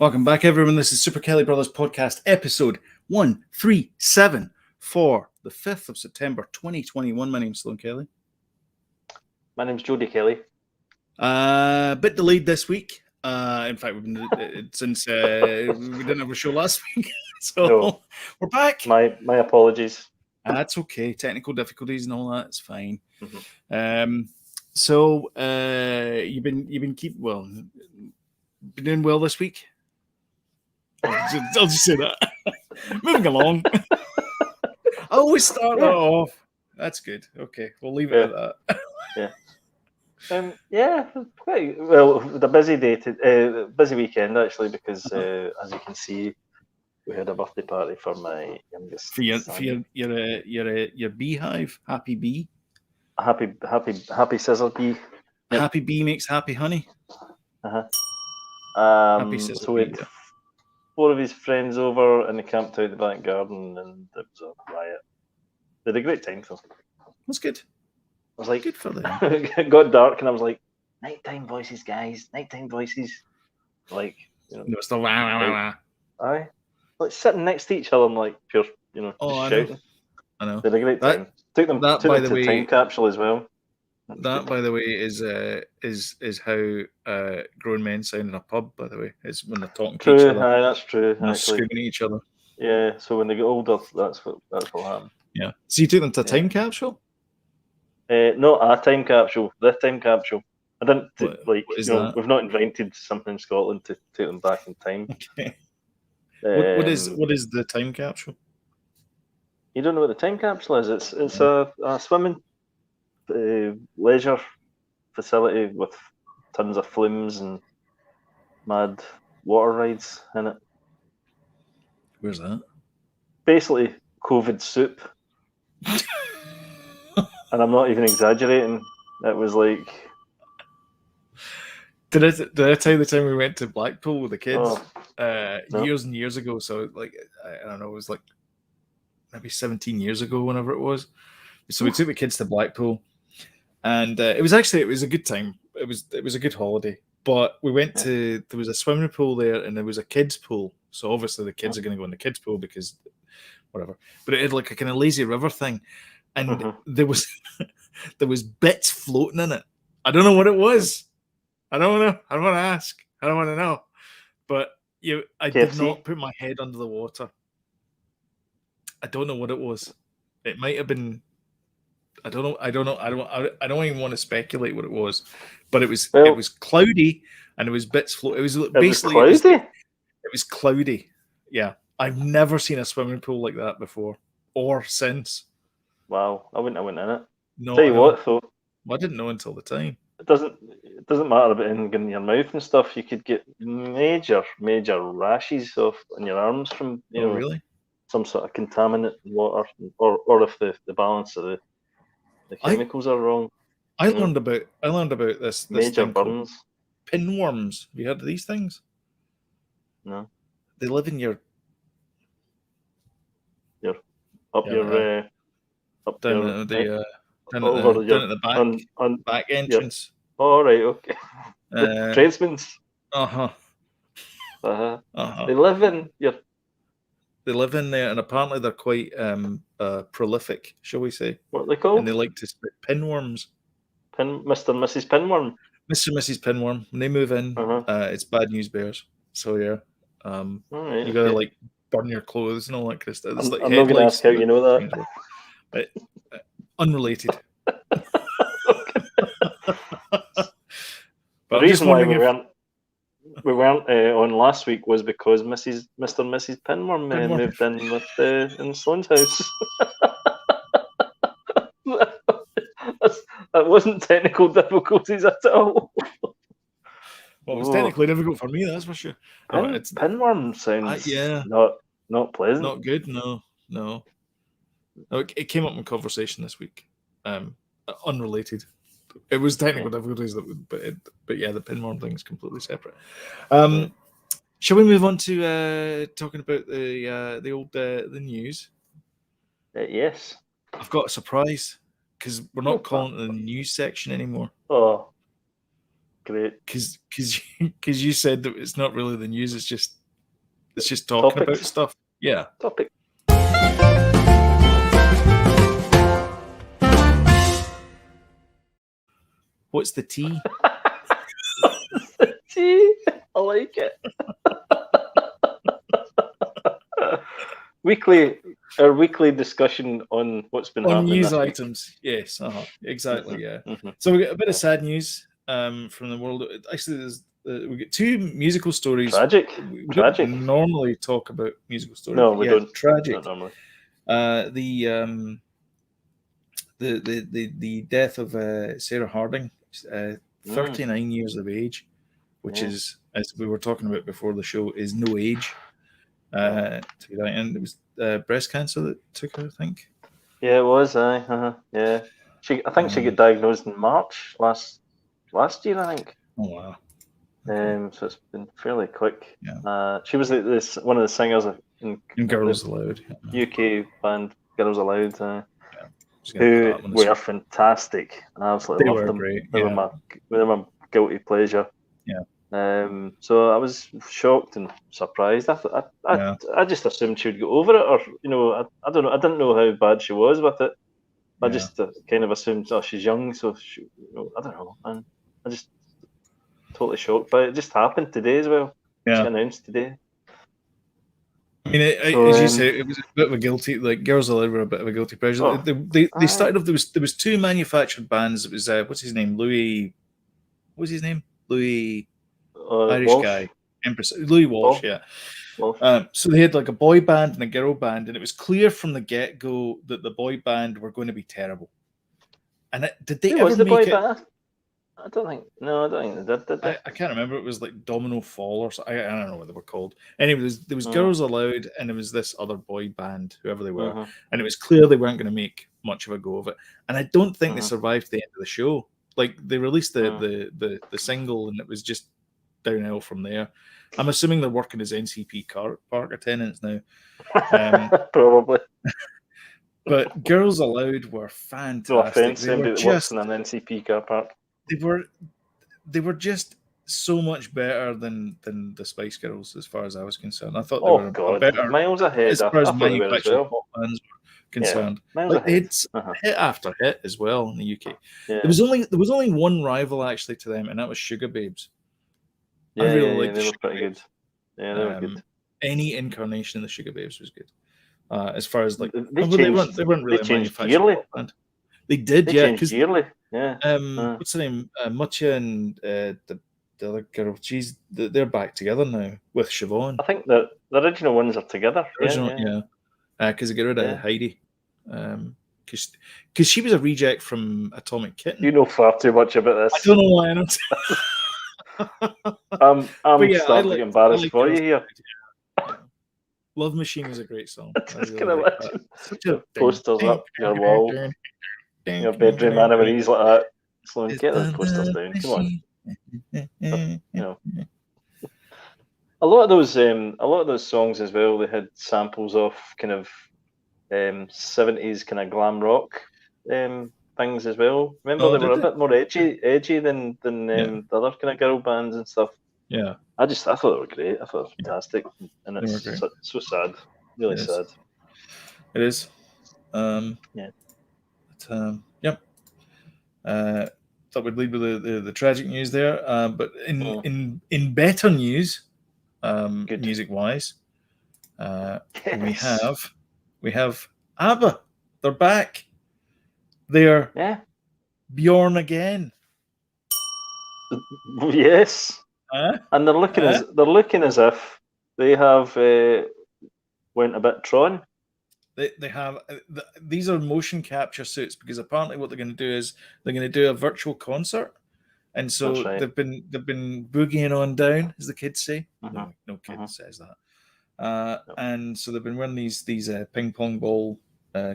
Welcome back, everyone. This is Super Kelly Brothers Podcast, episode 137 for the 5th of September, 2021. My name's Sloan Kelly. My name's Jody Kelly. A bit delayed this week. In fact, we've been since we didn't have a show last week, so No. We're back. My apologies. That's okay. Technical difficulties and all that. It's fine. Mm-hmm. So you've been doing well this week. I'll just say that. Moving along. I always start that off. That's good. Okay, we'll leave it at that. Yeah. Quite well. The busy day, busy weekend actually, because as you can see, we had a birthday party for my youngest. For your beehive, happy bee. Happy scissor bee. Yep. Happy bee makes happy honey. Happy scissor so bee. 4 of his friends over, and they camped out the back garden, and it was a riot. They had a great time, though. That's good. I was like, good for them. It got dark, and I was like, nighttime voices, guys, nighttime voices. Like, no, it's the wah. Aye, like sitting next to each other, and like pure, just shouting. I know. They had a great time. Took them to the time capsule as well. That, by the way, is how grown men sound in a pub. By the way, is when they're talking to each other. Aye, that's true. And they're screaming at each other. Yeah. So when they get older, that's what happen. Yeah. So you took them to a time capsule? Not a time capsule. The time capsule. I didn't we've not invented something in Scotland to take them back in time. Okay. What is the time capsule? You don't know what the time capsule is? It's a swimming leisure facility with tons of flims and mad water rides in it. Where's that? Basically, COVID soup. And I'm not even exaggerating. It was like. Did I tell you the time we went to Blackpool with the kids? No. Years and years ago. So like I don't know, it was like maybe 17 years ago, whenever it was. So we took the kids to Blackpool. And it was a good time. It was a good holiday. But we went to, there was a swimming pool there, and there was a kids pool. So obviously the kids are going to go in the kids pool because whatever. But it had like a kind of lazy river thing, and there was bits floating in it. I don't know what it was. I don't know. I don't want to ask. I don't want to know. But I did not put my head under the water. I don't know what it was. It might have been. I don't know. I don't even want to speculate what it was, but it was cloudy and it was bits float. It was basically cloudy. It was cloudy. Yeah, I've never seen a swimming pool like that before or since. Wow, I wouldn't have went in it. No, tell you what, though, I didn't know until the time. It doesn't matter about anything in your mouth and stuff. You could get major rashes in your arms from really some sort of contaminant water, or if the balance of the chemicals are wrong. I learned about this major burns. Pinworms. Have you heard of these things? No. They live in your down at the back back entrance. All right, okay. Tradesmen's. They live in your. They live in there, and apparently they're quite prolific, shall we say? What are they called? And they like to spit pinworms. Mr. and Mrs. Pinworm. Mr. and Mrs. Pinworm. When they move in, it's bad news bears. So yeah, you gotta like burn your clothes and all that kind of stuff. I'm not gonna ask how you know that. Unrelated. The reason why we weren't on last week was because Mr. and Mrs. Pinworm moved in in Sloan's house. That wasn't technical difficulties at all. Well, it was technically difficult for me, that's for sure. Pinworm sounds not pleasant. Not good, no. It came up in conversation this week. Unrelated. It was technical difficulties, but yeah, the pinworm thing is completely separate. Shall we move on to talking about the news? Yes. I've got a surprise because we're not calling it the news section anymore. Oh. Great. Because you said that it's not really the news. It's just talking Topics. about stuff. Yeah. Topic. What's the tea? Tea. I like it. Our weekly discussion on what's been On happening news this items. Yes. week. Exactly. Yeah. Mm-hmm. So we got a bit of sad news from the world. Actually, there's we get two musical stories. Tragic. We Tragic. don't normally talk about musical stories. No, we don't. Tragic. Not normally. The death of Sarah Harding, 39 years of age, which is, as we were talking about before the show, is no age. To be right, and it was breast cancer that took her, I think. Yeah, it was. Yeah. I think she got diagnosed in March last year. I think. Oh wow. Okay. So it's been fairly quick. Yeah. She was one of the singers in Girls Aloud. UK band Girls Aloud. Who were fantastic. I absolutely loved them. Great. They were my guilty pleasure. Yeah. So I was shocked and surprised. I just assumed she would go over it, or I don't know. I didn't know how bad she was with it. I just kind of assumed, she's young, so I don't know. And I just totally shocked by it. It just happened today as well. Yeah. She announced today. I mean, as you say, it was a bit of a guilty. Like Girls Aloud were a bit of a guilty pleasure. They started off. There was two manufactured bands. It was what's his name? Louis. What's his name? Louis. Irish Walsh. guy. Empress. Louis Walsh. Yeah. Walsh. So they had like a boy band and a girl band, and it was clear from the get go that the boy band were going to be terrible. And did they ever make it? Band? I don't think they did. Did they? I can't remember. It was like Domino Fall or something. I don't know what they were called. Anyway, there was Girls Aloud, and there was this other boy band, whoever they were, and it was clear they weren't going to make much of a go of it. And I don't think they survived the end of the show. Like they released the single, and it was just downhill from there. I'm assuming they're working as NCP park attendants now. Probably. But Girls Aloud were fantastic. No offense, anybody that works in an NCP car park. They were just so much better than the Spice Girls, as far as I was concerned. I thought they were better, miles ahead as far as pop manufactured bands were concerned. It's hit after hit as well in the UK. Yeah. There was only one rival actually to them, and that was Sugar Babes. Yeah, I really liked they were pretty good. Yeah, they were good. Any incarnation of the Sugar Babes was good. As far as like they weren't really they manufactured yearly. They did, changed yearly. Yeah. What's the name? Mucha and the other girl. Geez, they're back together now with Siobhan. I think the original ones are together. Because they get rid of Heidi. Because she was a reject from Atomic Kitten. You know far too much about this. I don't know why I know. I'm starting to get embarrassed for you here. Love Machine is a great song. Just kind of imagine such a posters up your wall, your bedroom, animaries like that. So get those posters down. Come on. A lot of those songs as well. They had samples of kind of 70s kind of glam rock things as well. Remember, they were a bit more edgy than the other kind of girl bands and stuff. Yeah, I thought they were great. I thought it was fantastic, and it's so sad, really sad. It is. Thought we'd lead with the tragic news there, but in better news, music wise, we have ABBA. They're back. They're Bjorn again. Yes. And they're looking as if they have went a bit Tron. They have these are motion capture suits, because apparently what they're going to do is they're going to do a virtual concert, and so they've been boogieing on down, as the kids say. No kid says that. And so they've been wearing these ping pong ball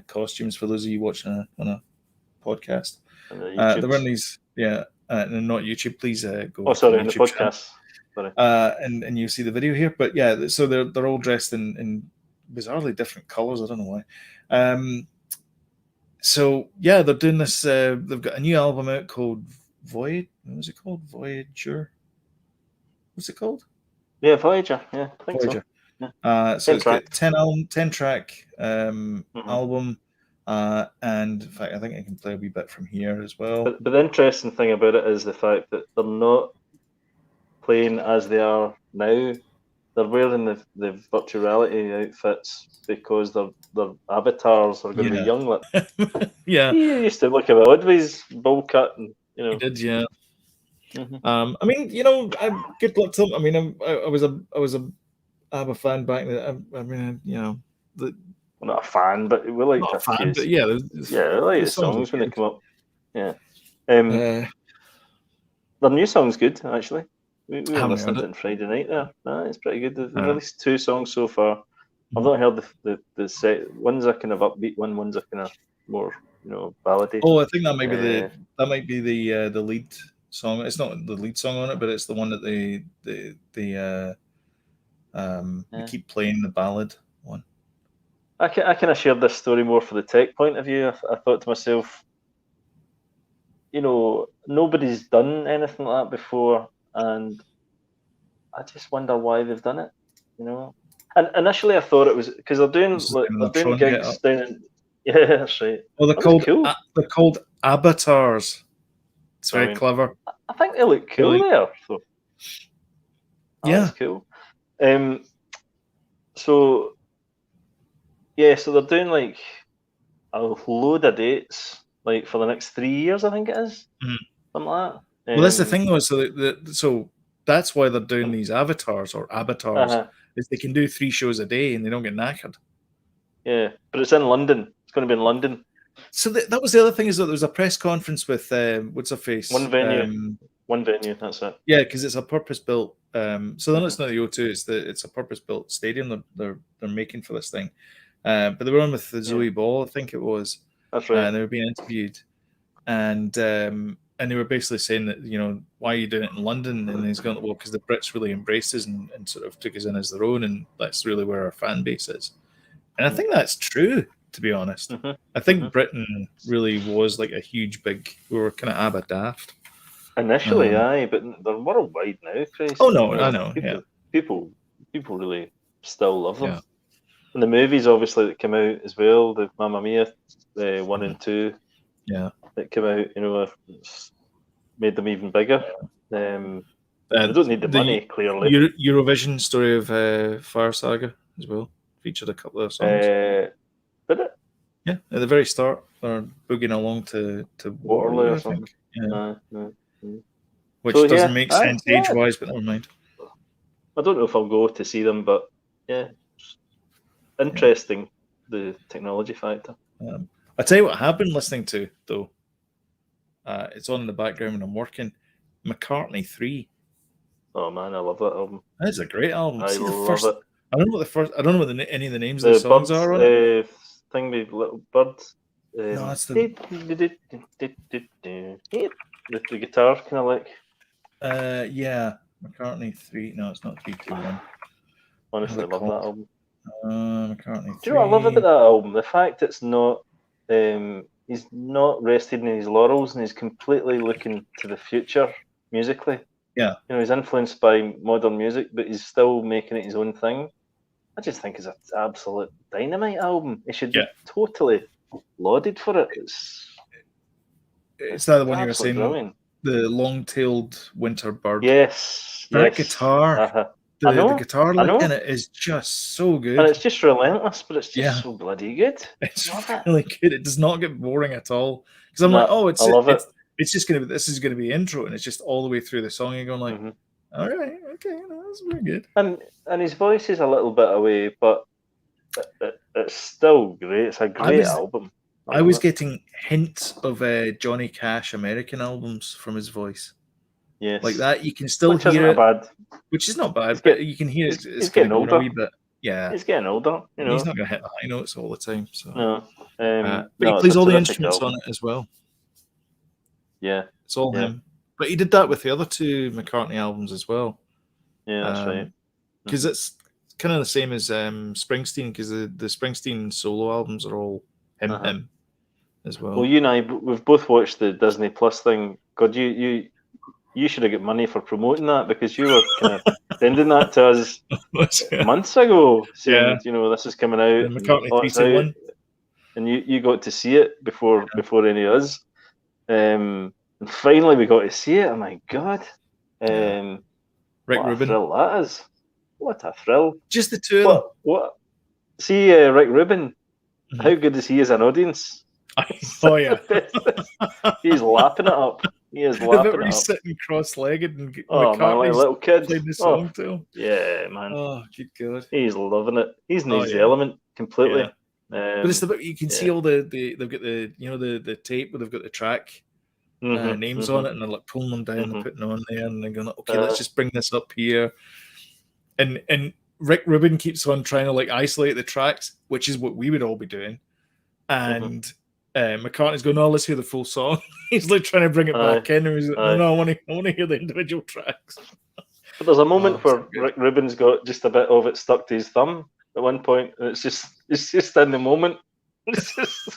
costumes. For those of you watching on a podcast, they're wearing these. And not YouTube. Please go. Oh, sorry, in the podcast. Sorry. And you see the video here, but so they're all dressed in bizarrely different colors. I don't know why. So they're doing this. They've got a new album out called Void. what was it called? Voyager. What's it called? Yeah, Voyager. Yeah, I think Voyager. So. Yeah. So 10 it's track. got 10 track album. And in fact, I think I can play a wee bit from here as well. But the interesting thing about it is the fact that they're not playing as they are now. They're wearing the virtual reality outfits because their avatars are going to be young. Like, yeah. You used to look a bit odd with his bowl cut, and you know. He did, yeah. Mm-hmm. I mean, you know, good luck to them. I mean, I was a ABBA fan back then. I mean, you know, I'm not a fan, but we like not a a fan, few. but yeah, I like the songs when they come up. Yeah. Their new song's good, actually. We were listening to it on Friday night there. It's pretty good. They've released 2 songs so far. I've not heard the set. One's a kind of upbeat one, one's a kind of more, you know, ballady. Oh, I think that might be the lead song. It's not the lead song on it, but it's the one that they keep playing, the ballad one. I kind of shared this story more for the tech point of view. I thought to myself, you know, nobody's done anything like that before, and I just wonder why they've done it. You know, and initially I thought it was because they're doing gigs down in. Yeah, that's right. Well, they're called avatars. It's very clever. I think they look cool there. So. Yeah, that's cool. So they're doing like a load of dates, like for the next 3 years, I think it is. Something like that. Well, that's the thing, though. So that's why they're doing these avatars, is they can do 3 shows a day and they don't get knackered. Yeah, but it's in London. It's going to be in London. So that was the other thing, is that there was a press conference with what's her face? One venue. That's it. Yeah, because it's a purpose-built. So then it's not the O2. It's a purpose-built stadium they're making for this thing. But they were on with Zoe Ball, I think it was. That's right. And they were being interviewed, and they were basically saying that, you know, why are you doing it in London? And he's going, well, because the Brits really embraced us and sort of took us in as their own, and that's really where our fan base is. And I think that's true, to be honest. I think Britain really was like a huge big. We were kind of ABBA daft initially, but they're worldwide now, Chris. Oh no, I know. People really still love them. Yeah. And the movies, obviously, that came out as well, the Mamma Mia, the 1 and 2, that came out, you know, made them even bigger. They don't need the money, clearly. Eurovision Story of Fire Saga as well featured a couple of songs. Did it? Yeah, at the very start, they're boogieing along to Waterloo or something. Yeah. Which doesn't make sense age-wise, but never mind. I don't know if I'll go to see them, but yeah, interesting, the technology factor. I tell you what I have been listening to, though. It's on in the background when I'm working. McCartney 3. Oh man, I love that album. That's a great album. I love it. I don't know what any of the names of the songs are on it. Thing with Little Birds. No, that's the guitar kind of like. Yeah, McCartney 3. No, it's not 3, 2, 1. Honestly, I love that album. McCartney 3. Do you know what I love about that album? The fact it's not. He's not rested in his laurels, and he's completely looking to the future musically. Yeah, you know, he's influenced by modern music, but he's still making it his own thing. I just think it's an absolute dynamite album. He should be totally lauded for it. It's that the one you were saying, brilliant. The long-tailed winter bird. Yes, that guitar. The guitar lick in it is just so good, and it's just relentless, but it's just so bloody good. It's really good. It does not get boring at all. Because I'm like, oh, I love it. It's just gonna be. This is gonna be intro, and it's just all the way through the song. You're going like, all right, okay, that's very good. And his voice is a little bit away, but it's still great. It's a great album. I was getting hints of Johnny Cash American albums from his voice. Yes, like that. You can still hear it, which is not bad, but you can hear it's getting older. A wee bit. Yeah, he's getting older. You know, he's not going to hit the high notes all the time. So no, but he plays all the instruments on it as well. Yeah, it's all him. But he did that with the other 2 McCartney albums as well. Yeah, that's right. Because it's kind of the same as Springsteen, because the Springsteen solo albums are all him as well. Well, you and I, we've both watched the Disney Plus thing. God, you you should have got money for promoting that, because you were kind of sending that to us months ago, saying, this is coming out, And McCartney and, it's out, and you got to see it before any of us. And finally we got to see it. Oh my God. Rick what Rubin. A thrill that is. What a thrill. Just the two of them. What? See, Rick Rubin, how good is he as an audience? Oh, yeah. He's lapping it up. He is lapping it up. He's sitting cross-legged and man, like a little kid playing the song to him. Yeah, man. Oh, good God. He's loving it. He's in his element completely. Yeah. But it's the bit you can see all they've got the tape where they've got the track names on it, and they're like pulling them down and putting them on there, and they're going, okay, let's just bring this up here. And Rick Rubin keeps on trying to like isolate the tracks, which is what we would all be doing. And McCartney's going, no, let's hear the full song. He's like trying to bring it back in. And he's like, no, I want to hear the individual tracks. But there's a moment where Rick Rubin's got just a bit of it stuck to his thumb at one point, and it's just in the moment. It's just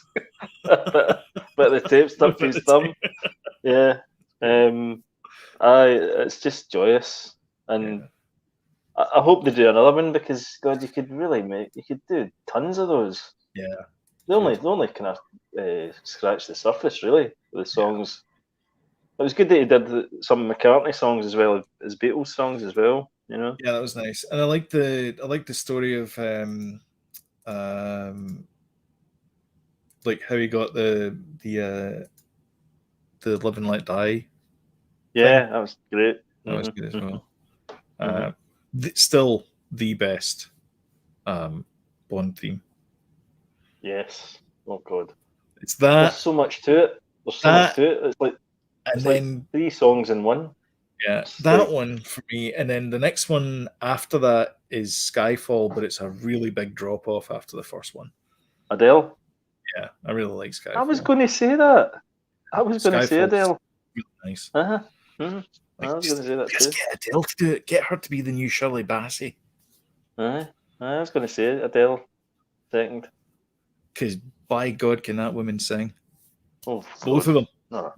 a bit of the tape stuck to his thumb. Yeah. It's just joyous. And I hope they do another one, because God, you could do tons of those. Yeah. They only kind of scratch the surface, really, with the songs. It was good that he did some McCartney songs as well as Beatles songs as well. Yeah, that was nice, and I like the story of like how he got the Live and Let Die. Yeah, that was great. That was good as well. Still the best Bond theme. Yes. Oh God. It's that. There's so much to it. It's like then 3 songs in one. Yeah, that one for me, and then the next one after that is Skyfall, but it's a really big drop off after the first one. Adele. Yeah, I really like Skyfall. I was going to say that. I was going to say Adele. Really nice. I was going to say that too. Get Adele to do it. Get her to be the new Shirley Bassey. I was going to say Adele second. Because by God, can that woman sing? Oh, both of them.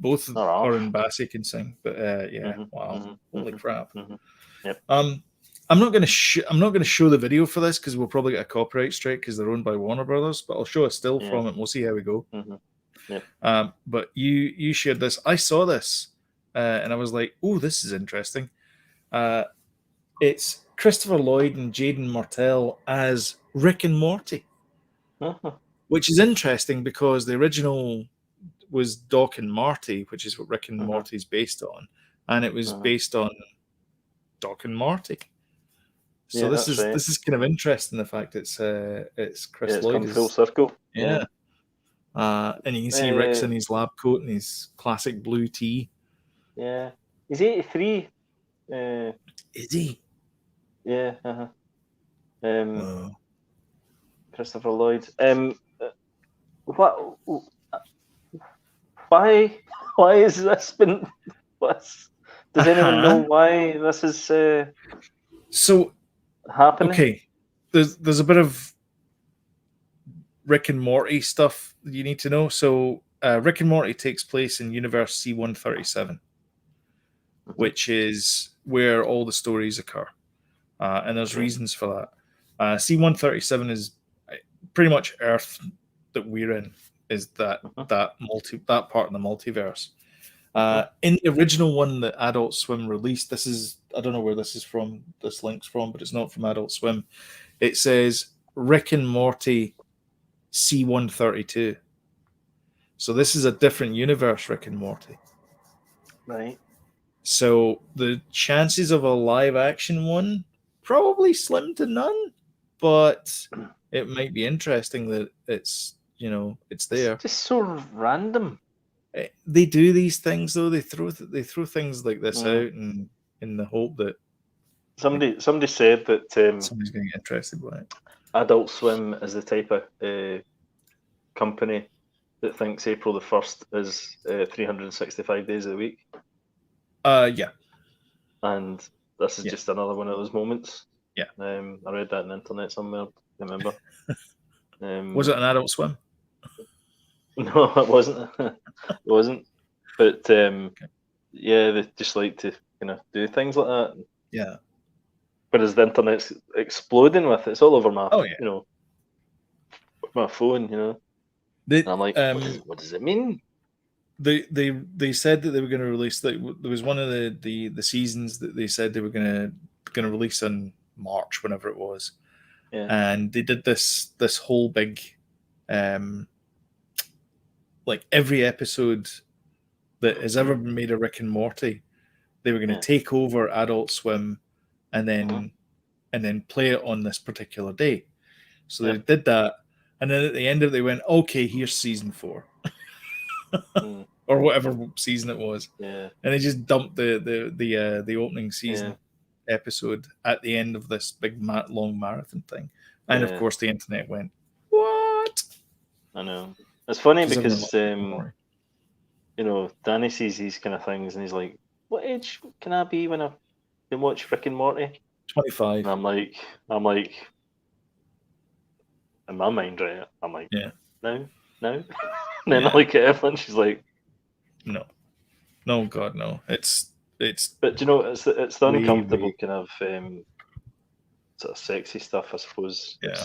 Both her and Bassey can sing. But wow, holy crap! Yep. I'm not going to show the video for this because we'll probably get a copyright strike because they're owned by Warner Brothers. But I'll show a still from it. And we'll see how we go. Yep. But you shared this. I saw this, and I was like, "Oh, this is interesting." It's Christopher Lloyd and Jaden Martell as Rick and Morty, which is interesting because the original was Doc and Marty, which is what Rick and Morty's based on, and it was based on Doc and Marty. So this is kind of interesting. The fact it's Chris Lloyd. It's full circle. Yeah. And you can see Rick's in his lab coat and his classic blue tee. Yeah, he's 83. Is he? Yeah. Christopher Lloyd. What? Why has this been? Does anyone know why this is so happening? Okay, there's a bit of Rick and Morty stuff that you need to know. So Rick and Morty takes place in Universe C-137, which is where all the stories occur, and there's reasons for that. C-137 is pretty much Earth that we're in. Is that part of the multiverse? In the original one that Adult Swim released, I don't know where this link's from, but it's not from Adult Swim. It says Rick and Morty C-132. So this is a different universe, Rick and Morty. Right. So the chances of a live action one probably slim to none, but it might be interesting that it's there. It's just so random. They do these things though. They throw things like this out, and in the hope that somebody said that somebody's going to get interested by it. Adult Swim is the type of company that thinks April the 1st is 365 days of the week. Yeah. And this is just another one of those moments. Yeah. I read that on the internet somewhere. I remember. Was it an Adult Swim? No, it wasn't. It wasn't. But they just like to kind of do things like that. Yeah. Whereas the internet's exploding with it. It's all over my, Oh yeah. My phone. And I'm like, what does it mean? They said that they were going to release. There was one of the seasons that they said they were going to release in March, whenever it was. Yeah. And they did this whole big, like every episode that has ever been made of Rick and Morty, they were going to take over Adult Swim, and then play it on this particular day. So they did that, and then at the end of it, they went, "Okay, here's season 4." Or whatever season it was, and they just dumped the opening season episode at the end of this big long marathon thing, and of course the internet went, "What?" I know. It's funny because Danny sees these kind of things and he's like, "What age can I be when I can watch Rick and Morty?" 25. And I'm like, in my mind, right? I'm like, no. And then I look at Evelyn, she's like, no, God, no. It's. But it's the uncomfortable kind of sort of sexy stuff, I suppose. Yeah.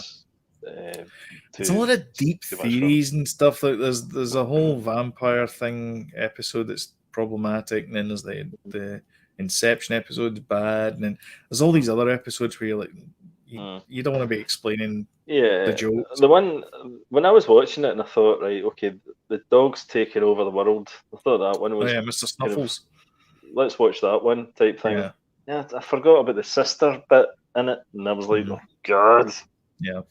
It's a lot of deep theories and stuff. Like there's a whole vampire thing episode that's problematic, and then there's the Inception episode's bad, and then there's all these other episodes where you're like, you don't want to be explaining the jokes. The one when I was watching it and I thought, right, okay, the dog's taking over the world. I thought that one was Mr. Snuffles. Let's watch that one type thing. Yeah, I forgot about the sister bit in it, and I was like, oh God. Yeah.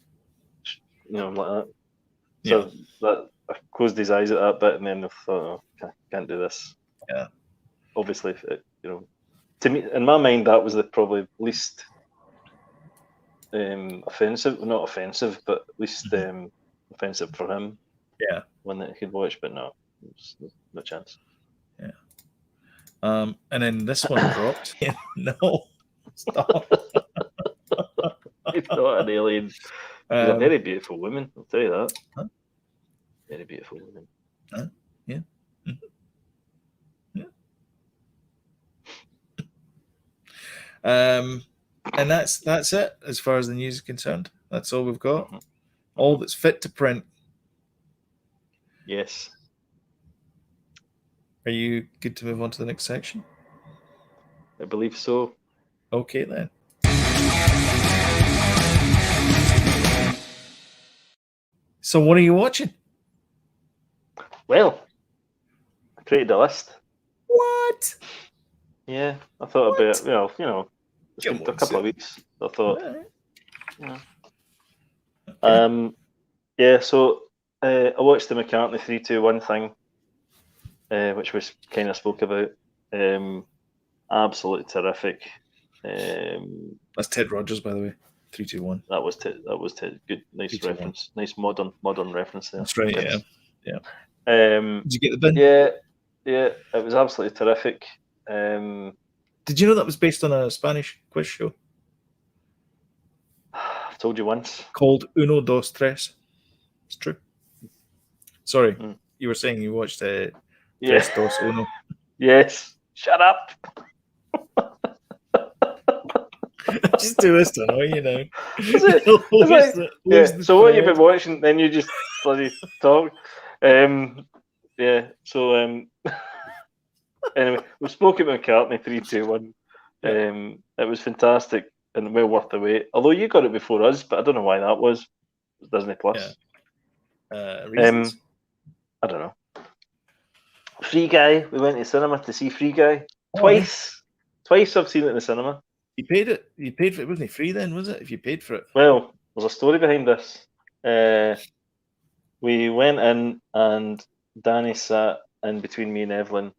Like that. So that I closed his eyes at that bit, and then I thought, oh, can't do this. Yeah. Obviously, to me, in my mind, that was the probably least offensive. Not offensive, but at least offensive for him. Yeah. One that he could watch, but no chance. Yeah. And then this one dropped. No. Stop. He's not an alien. She's a very beautiful woman, I'll tell you that. Huh? Very beautiful woman. Yeah. And that's it as far as the news is concerned. That's all we've got. All that's fit to print. Yes. Are you good to move on to the next section? I believe so. Okay then. So what are you watching? Well, I created a list. What? Yeah, I thought about it. It's been a couple of weeks. I thought, So I watched the McCartney 3-2-1 thing, which we kind of spoke about. Absolutely terrific. That's Ted Rogers, by the way. 3-2-1. That was Ted. Good, nice reference. Nice modern reference there. That's right. Yeah. Did you get the bin? Yeah. It was absolutely terrific. Did you know that was based on a Spanish quiz show? I've told you once. Called Uno, Dos, Tres. It's true. Sorry, you were saying you watched Tres, Dos, Uno. Yes. Shut up. Just do this to annoy you now. So what you've been watching, then you just bloody talk. Anyway, we spoke about McCartney 3-2-1. It was fantastic and well worth the wait. Although you got it before us, but I don't know why that was. It was Disney Plus. Reasons? I don't know. Free Guy. We went to cinema to see Free Guy twice. Twice I've seen it in the cinema. You paid it. You paid for it. Wasn't it free then? Was it? If you paid for it. Well, there's a story behind this. We went in and Danny sat in between me and Evelyn,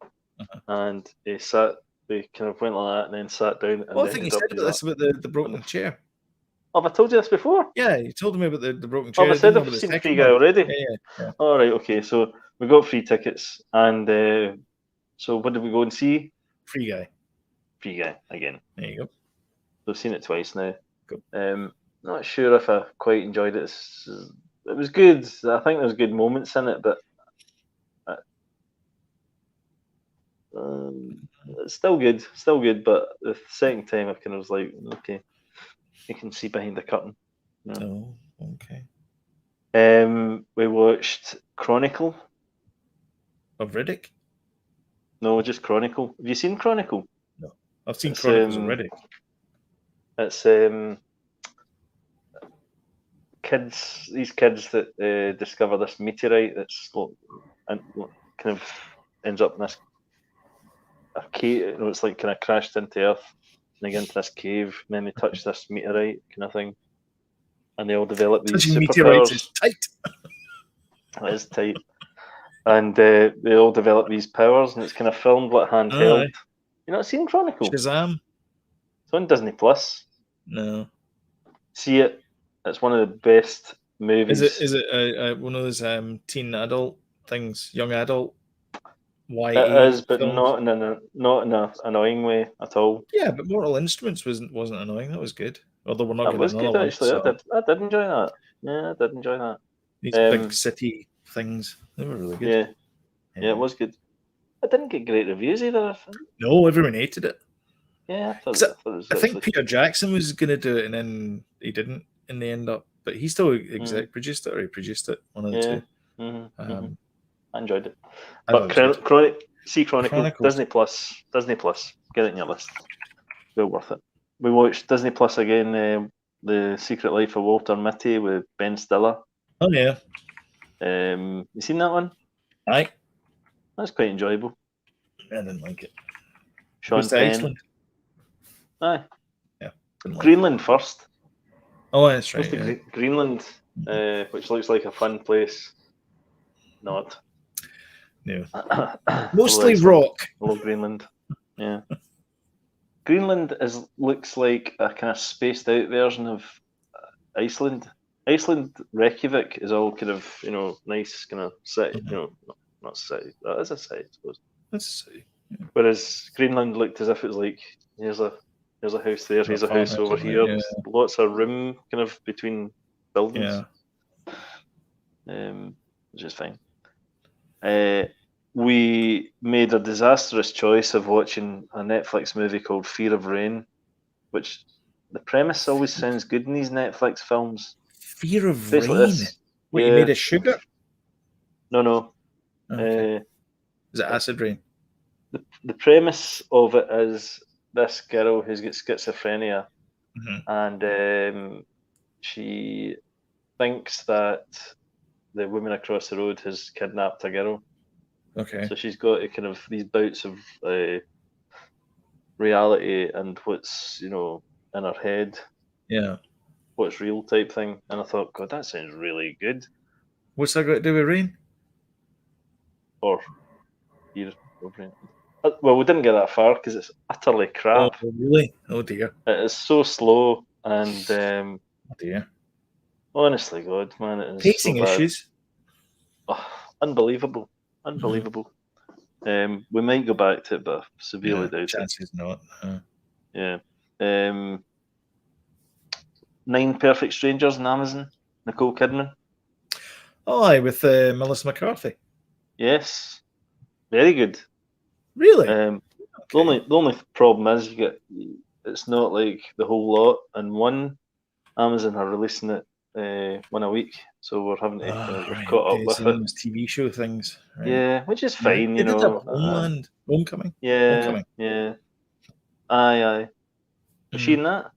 and he sat. We kind of went like that and then sat down. And I think you said about this about the broken chair. Have I told you this before? Yeah, you told me about the broken chair. I said I've seen Free Guy already. Yeah. All right, okay. So we got free tickets, and so what did we go and see? Free Guy. Free Guy again. There you go. We've seen it twice now. Cool. Not sure if I quite enjoyed it. It was good. I think there's good moments in it, but it's still good, but the second time I kind of was like, okay, you can see behind the curtain. Yeah. Oh, okay. We watched Chronicle. Of Riddick? No, just Chronicle. Have you seen Chronicle? No. I've seen It's, Chronicles of Riddick. It's kids. These kids that discover this meteorite that's and kind of ends up in this a cave. You know, it's like kind of crashed into Earth, and they get into this cave, and then they touch this meteorite kind of thing, and they all develop these Touching meteorites superpowers. is tight. It is tight. And they all develop these powers, and it's kind of filmed like handheld. Aye. You not seen Chronicle? Shazam? It's on Disney Plus. No. See it. It's one of the best movies. Is it one of those teen adult things, young adult? YA It is, but films? not in an annoying way at all. Yeah, but Mortal Instruments wasn't annoying. That was good. Although we're not That getting was another good one. actually. So I did enjoy that. Yeah, I did enjoy that. these big city things, they were really good. Yeah, it was good. It didn't get great reviews either. I think. No, everyone hated it. Yeah, I think Peter Jackson was going to do it, and then he didn't in the end up. But he still produced it, or he produced it. One of the two. Mm-hmm. I enjoyed it. I But Chronicle, Chronicles. Disney Plus, get it in your list. Well worth it. We watched Disney Plus again. The Secret Life of Walter Mitty with Ben Stiller. Oh yeah. You seen that one? Aye. That's quite enjoyable. I didn't like it. Sean Was it Penn. Iceland? Aye. Yeah. Greenland first. Oh, that's right. Goes to Greenland, which looks like a fun place. Not. No. Mostly rock. Hello, Greenland. Yeah. Greenland looks like a kind of spaced out version of Iceland. Iceland, Reykjavik is all kind of, nice kind of city. Not city. That is a city, I suppose. That's a city. Yeah. Whereas Greenland looked as if it was like, here's a house there, here's a house over here. Yeah. Lots of room kind of between buildings. Yeah. Which is fine. We made a disastrous choice of watching a Netflix movie called Fear of Rain, which the premise always sounds good in these Netflix films. Fear of Rain? What, you made of sugar? No. Okay. Is it acid rain? The premise of it is this girl who's got schizophrenia, and she thinks that the woman across the road has kidnapped a girl. Okay. So she's got kind of these bouts of reality and what's in her head. Yeah. What's real type thing. And I thought, God, that sounds really good. What's that got to do with rain? Or Fear of Rain. Well, we didn't get that far because it's utterly crap. Oh, really? Oh dear. It is so slow and oh dear. Honestly, God, man, it is pacing so bad. issues. Oh, unbelievable. We might go back to it, but severely doubt it. Chances not. Yeah. 9 Perfect Strangers on Amazon. Nicole Kidman. Oh, aye, with Melissa McCarthy. Yes. Very good. Really? Okay. The only problem is it's not like the whole lot in one. Amazon are releasing it one a week, so we're having to we've caught up with it. TV show things. Right. Yeah, which is fine, They did have Homeland. Homecoming. Yeah. Homecoming. Yeah. Aye. Was she in that?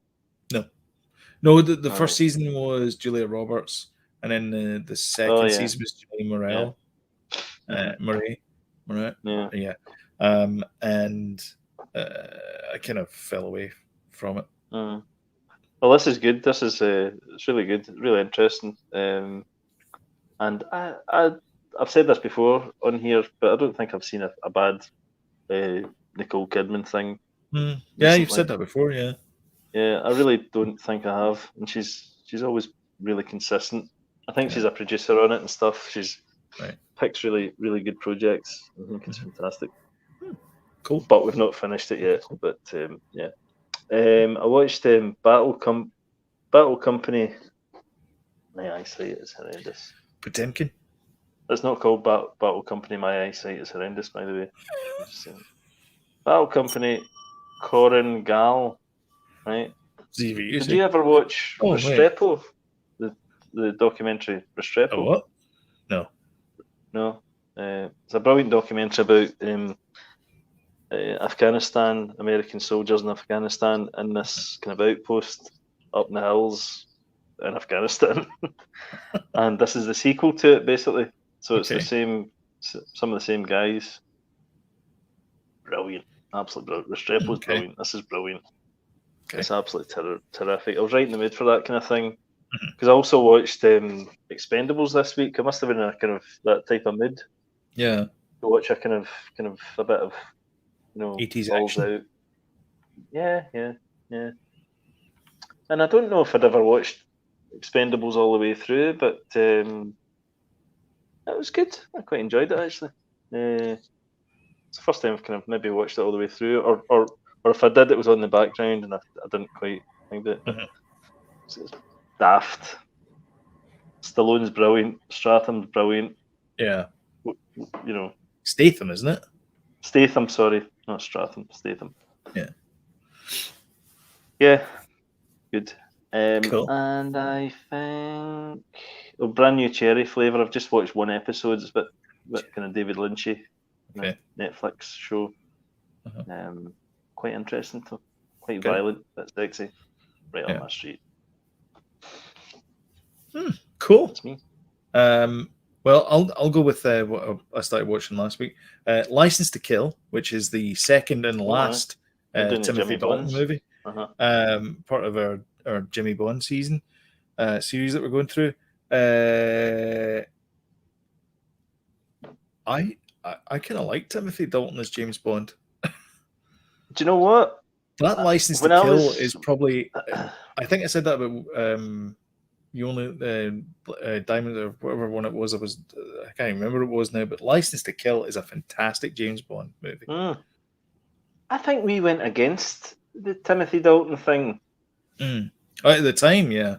No, the first season was Julia Roberts, and then the second season was Julie Morel. Murray. Yeah. And I kind of fell away from it. Well, this is good. This is it's really good, really interesting. And I've said this before on here, but I don't think I've seen a bad Nicole Kidman thing. Yeah, recently. You've said that before. Yeah. Yeah, I really don't think I have, and she's always really consistent. I think she's a producer on it and stuff. She's picks really, really good projects. I think it's fantastic. Cool. But we've not finished it yet. But I watched Battle Company. My eyesight is horrendous. Potemkin? It's not called Battle Company. My eyesight is horrendous, by the way. Battle Company, Corin Gal, right? ZV, Did you ever watch Oh, wait. Restrepo, the documentary Restrepo? Oh, what? No. No. It's a brilliant documentary about Afghanistan, American soldiers in Afghanistan, in this kind of outpost up in the hills in Afghanistan. And this is the sequel to it, basically. So it's the same, some of the same guys. Brilliant. Absolutely brilliant. Restrepo's brilliant. This is brilliant. It's absolutely terrific. I was right in the mood for that kind of thing. Because I also watched Expendables this week. I must have been in a kind of that type of mood. Yeah. To watch a kind of a bit of 80s balls action. out. Yeah. And I don't know if I'd ever watched Expendables all the way through, but it was good. I quite enjoyed it actually. It's the first time I've kind of maybe watched it all the way through, or if I did, it was on the background and I didn't quite find it. It's daft. Stallone's brilliant. Statham's brilliant. Yeah. Statham, isn't it? Statham, sorry, not Stratham. Statham. Yeah. Yeah. Good. Cool. And I think brand new cherry flavour. I've just watched one episode. It's a bit kind of David Lynchy, Netflix show. Quite interesting though. Quite violent, but sexy. Right on my street. Cool. That's me. Well, I'll go with what I started watching last week. License to Kill, which is the second and last Timothy Dalton movie. Part of our Jimmy Bond series that we're going through. I kind of like Timothy Dalton as James Bond. Do you know what? That License to Kill is probably. I think I said that about you only Diamond or whatever one it was. I can't remember what it was now. But License to Kill is a fantastic James Bond movie. I think we went against the Timothy Dalton thing at the time, yeah.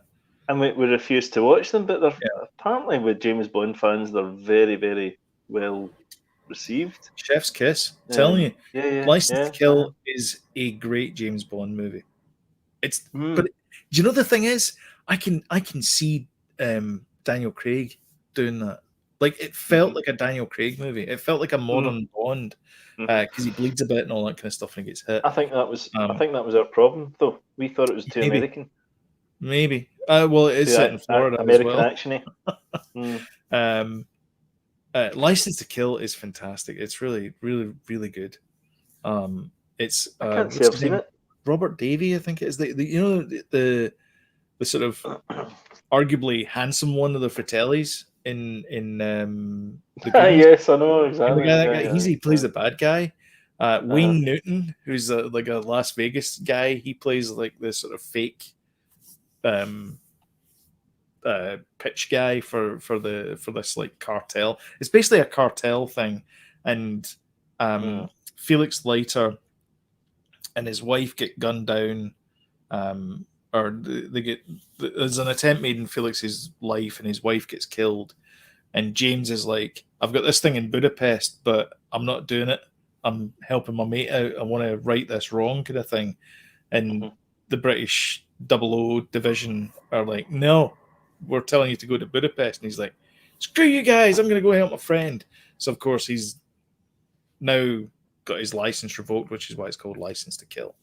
And we refused to watch them, but they're apparently with James Bond fans, they're very, very well received. Chef's kiss. Telling you, License to Kill is a great James Bond movie. It's but do you know the thing is, I can see Daniel Craig doing that. Like it felt like a Daniel Craig movie. It felt like a modern Bond because he bleeds a bit and all that kind of stuff when he gets hit. I think that was our problem, though. We thought it was too American. Maybe. Well, it is set in Florida American as well. Action-y. License to Kill is fantastic. It's really, really, really good. It's I can't say I've seen it. Robert Davey, I think it is. The sort of arguably handsome one of the Fratellis in the yes, I know exactly. The guy, he plays the bad guy. Wayne Newton, who's like a Las Vegas guy, he plays like this sort of fake pitch guy for this like cartel. It's basically a cartel thing, and Felix Leiter and his wife get gunned down, or there's an attempt made in Felix's life, and his wife gets killed. And James is like, I've got this thing in Budapest, but I'm not doing it. I'm helping my mate out. I want to right this wrong, kind of thing. And the British 00 division are like, no, we're telling you to go to Budapest. And he's like, screw you guys, I'm going to go help my friend. So, of course, he's now got his license revoked, which is why it's called License to Kill,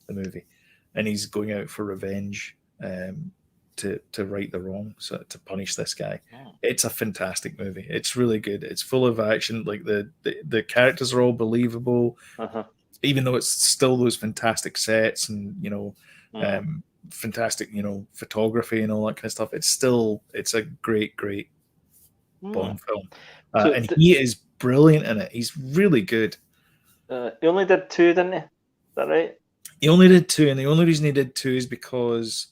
the movie. And he's going out for revenge to right the wrong, so to punish this guy. It's a fantastic movie. It's really good. It's full of action. Like the characters are all believable, even though it's still those fantastic sets and fantastic photography and all that kind of stuff. It's a great Bond film, and he is brilliant in it. He's really good. He only did 2, didn't he? Is that right? He only did 2, and the only reason he did 2 is because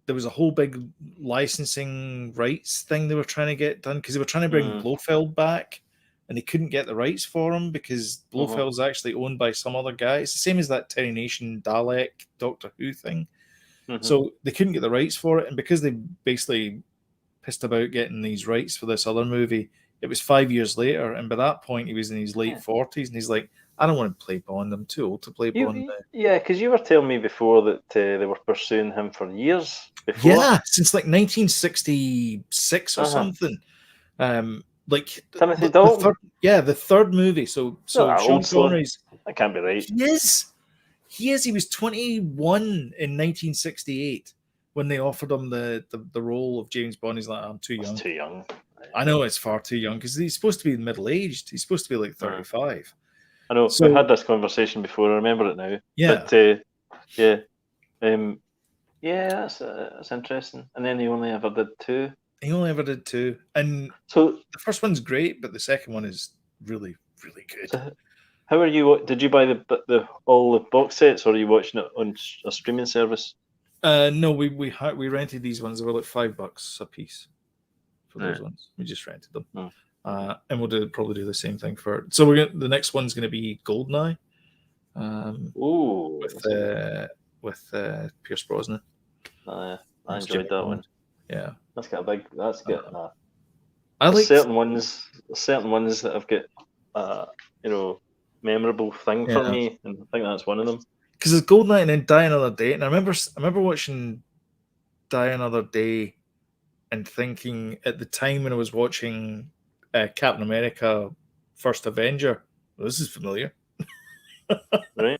there was a whole big licensing rights thing they were trying to get done, because they were trying to bring Blofeld back, and they couldn't get the rights for him because Blofeld is actually owned by some other guy. It's the same as that Terry Nation Dalek Doctor Who thing. So they couldn't get the rights for it, and because they basically pissed about getting these rights for this other movie, it was 5 years later, and by that point he was in his late 40s, and he's like, I don't want to play Bond. I'm too old to play Bond now. Yeah, because you were telling me before that they were pursuing him for years before. Yeah, since like 1966 or something. Like Timothy Dalton. The third movie. So Sean Connery's. That can't be right. He is. He was 21 in 1968 when they offered him the role of James Bond. He's like, I'm too young. That's too young. I know it's far too young because he's supposed to be middle-aged. He's supposed to be like 35. I know. So, we've had this conversation before. I remember it now. Yeah. But, that's interesting. And then he only ever did 2. He only ever did 2. And so the first one's great, but the second one is really, really good. So how are you? Did you buy all the box sets, or are you watching it on a streaming service? No, we rented these ones. They were like $5 a piece for those ones. We just rented them, and we'll probably do the same thing for. So the next one's going to be Goldeneye. With Pierce Brosnan. I enjoyed that one. Yeah, that's got a big. That's got. I like certain ones that have got memorable thing for me, and I think that's one of them. Because it's Goldeneye and then Die Another Day, and I remember watching Die Another Day and thinking at the time when I was watching Captain America: First Avenger, well, this is familiar, right?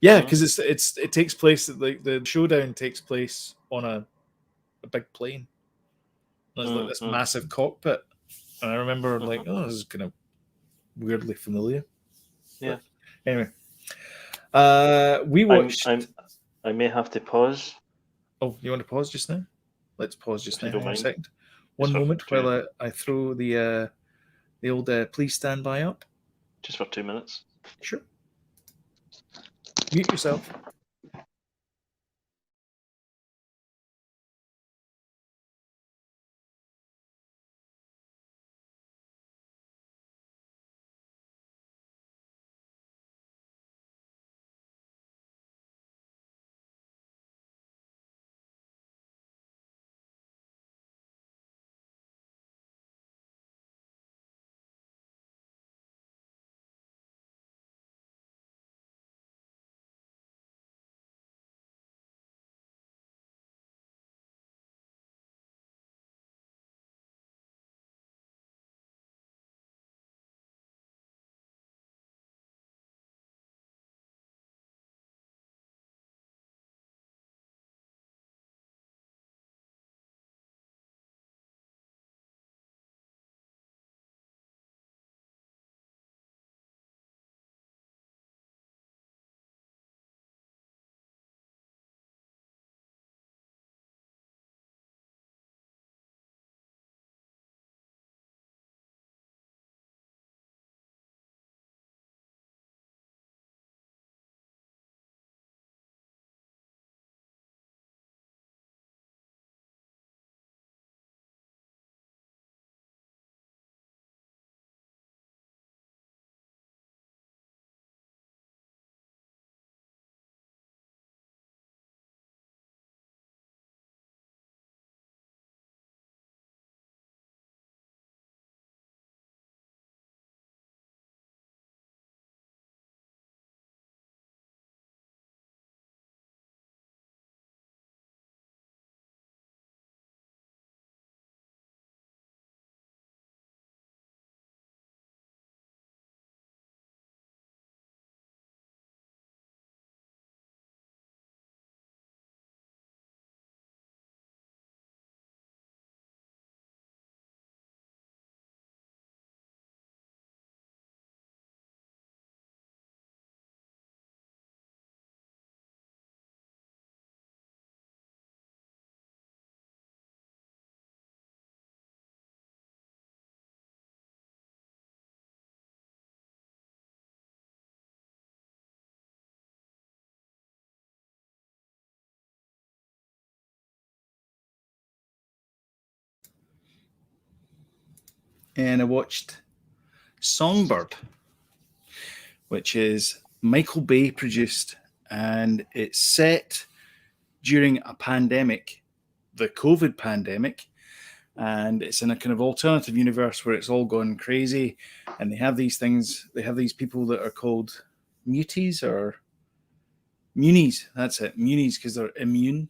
Yeah, because it takes place the showdown takes place on a big plane. There's like this massive cockpit, and I remember like, oh, this is kind of weirdly familiar. Yeah. But anyway, we watched. I may have to pause. Oh, you want to pause just now? Let's pause just now. Don't mind. A second. One moment while I throw the old please stand by up. Just for 2 minutes. Sure. Mute yourself. And I watched Songbird, which is Michael Bay produced, and it's set during a pandemic, the COVID pandemic, and it's in a kind of alternative universe where it's all gone crazy, and they have these things. They have these people that are called muties or munies. That's it, munies, because they're immune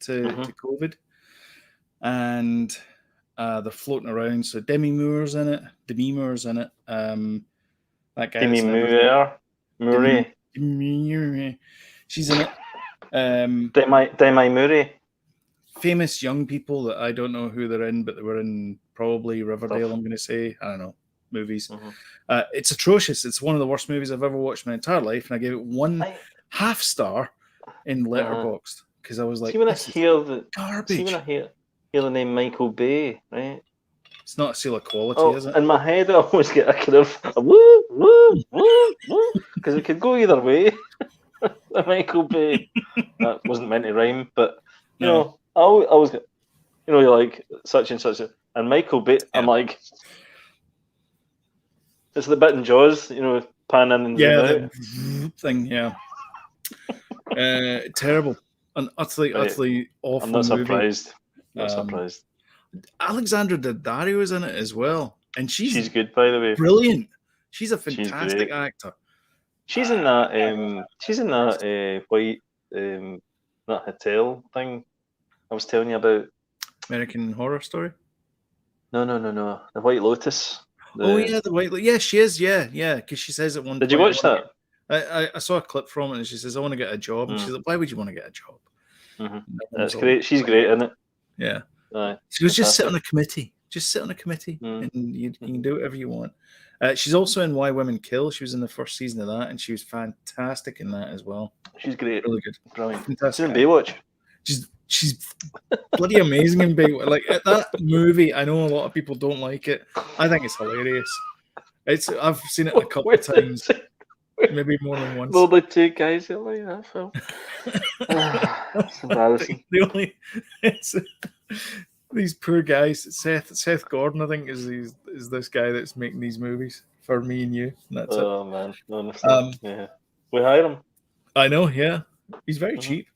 to COVID, and they're floating around. So Demi Moore's in it. That guy. Demi Moore. Murray. She's in it. Demi Murray. Famous young people that I don't know who they're in, but they were in probably Riverdale, I'm going to say. I don't know. Movies. It's atrocious. It's one of the worst movies I've ever watched in my entire life, and I gave it 1.5 star in Letterboxd because I was like, see when I hear the garbage. See when I hear the name Michael Bay, right? It's not a seal of quality, is it? In my head, I always get a kind of woo, woo, woo, woo, because it could go either way. Michael Bay. That wasn't meant to rhyme, but you know, I always get, you know, you're like such and such, and Michael Bay. I'm like, it's the bit in Jaws, you know, pan in and zoom out thing. Yeah, terrible and utterly awful. I'm not movie. surprised. Not surprised. Alexandra Daddario is in it as well, and she's good, by the way. Brilliant. She's a fantastic actor. She's in that. She's in that white that hotel thing I was telling you about. American Horror Story. No. The White Lotus. The White Lotus. Yeah, she is. Yeah, because she says at one. Did you watch that? I saw a clip from it, and she says, "I want to get a job," and she's like, "Why would you want to get a job?" That's great. She's great, isn't it? Yeah. She goes, just sit on a committee. And you can do whatever you want. She's also in Why Women Kill. She was in the first season of that, and she was fantastic in that as well. She's great. Really good. Brilliant. Fantastic. She's in Baywatch. She's bloody amazing in Baywatch. Like that movie, I know a lot of people don't like it. I think it's hilarious. I've seen it a couple of times. Maybe more than once. Well, the two guys that like that film. That's embarrassing. These poor guys. Seth Gordon, I think, is this guy that's making these movies for me and you. And that's it. Man, honestly, yeah. We hire him. I know. Yeah, he's very cheap.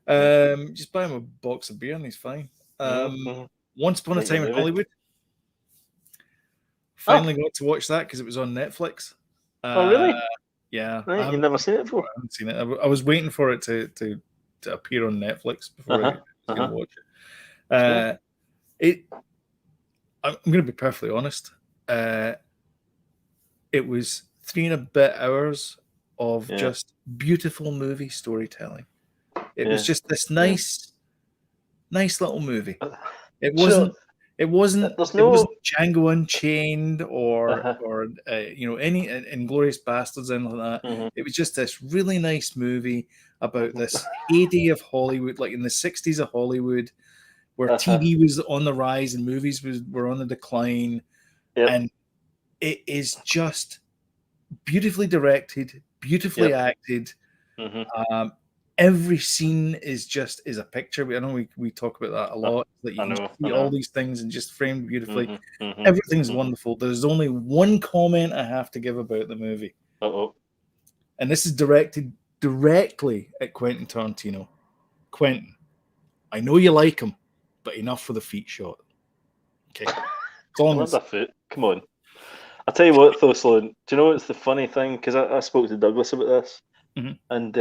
Just buy him a box of beer and he's fine. Once Upon a Time in Hollywood. Finally got to watch that because it was on Netflix. Oh, really? Yeah. Right, you've never seen it before? I haven't seen it. I was waiting for it to appear on Netflix before I was going to watch it. I'm going to be perfectly honest. It was 3 and a bit hours of just beautiful movie storytelling. It was just this nice little movie. It wasn't. It wasn't Django Unchained or any Inglourious Bastards, anything like that. It was just this really nice movie about this heyday of Hollywood, like in the 60s of Hollywood, where TV was on the rise and movies were on the decline. Yep. And it is just beautifully directed, beautifully acted. Every scene is a picture. I know we talk about that a lot. That you can see all these things and just framed beautifully. Everything's wonderful. There's only one comment I have to give about the movie. And this is directed directly at Quentin Tarantino. Quentin, I know you like him, but enough for the feet shot. Okay. The foot. Come on. I'll tell you what, though, Sloan. Do you know what's the funny thing? Because I spoke to Douglas about this. And,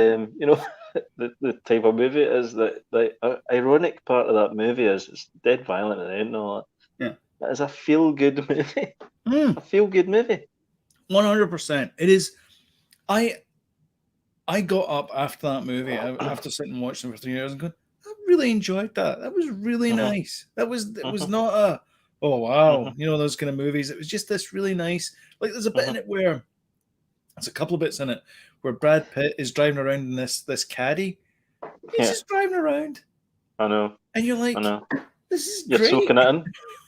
the type of movie it is that the ironic part of that movie is it's dead violent at the end and all that. Yeah. That is a feel-good movie. A feel-good movie. 100%. It is. I got up after that movie, after sitting and watching it for 3 years and going, I really enjoyed that. That was really nice. It was not a, oh, wow, those kind of movies. It was just this really nice, like there's a bit in it where, there's a couple of bits in it where Brad Pitt is driving around in this caddy. He's just driving around. I know. And you're like, this is You're great. soaking it in.